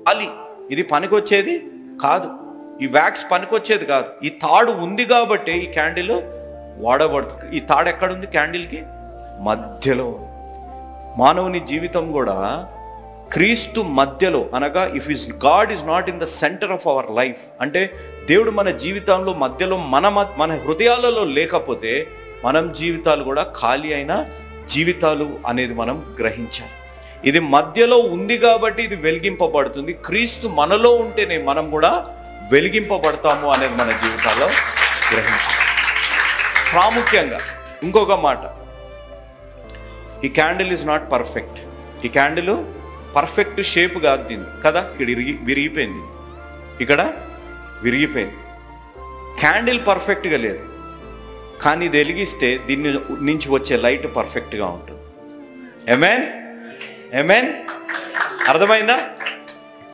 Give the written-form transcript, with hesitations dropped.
ఖాళీ, ఇది పనికొచ్చేది కాదు, ఈ వ్యాక్స్ పనికొచ్చేది కాదు. ఈ తాడు ఉంది కాబట్టి ఈ క్యాండిల్ వాడబడుతుంది. ఈ తాడు ఎక్కడుంది? క్యాండిల్కి మధ్యలో. మానవుని జీవితం కూడా క్రీస్తు మధ్యలో, అనగా if is God is not in the centre of our life, అంటే దేవుడు మన జీవితంలో మధ్యలో మన హృదయాలలో లేకపోతే మనం జీవితాలు కూడా ఖాళీ అయిన జీవితాలు అనేది మనం గ్రహించాలి. ఇది మధ్యలో ఉంది కాబట్టి ఇది వెలిగింపబడుతుంది. క్రీస్తు మనలో ఉంటేనే మనం కూడా వెలిగింపబడతాము అనేది మన జీవితాల్లో గ్రహించాలి. ప్రాముఖ్యంగా ఇంకొక మాట, ఈ క్యాండిల్ ఈజ్ నాట్ పర్ఫెక్ట్. ఈ క్యాండిల్ పర్ఫెక్ట్ షేప్ కాదు దీన్ని కదా. ఇక్కడ విరిగిపోయింది, ఇక్కడ విరిగిపోయింది. క్యాండిల్ పర్ఫెక్ట్గా లేదు, కానీ ఇది వెలిగిస్తే దీన్ని నుంచి వచ్చే లైట్ పర్ఫెక్ట్గా ఉంటుంది. ఆమేన్, ఆమేన్. అర్థమైందా?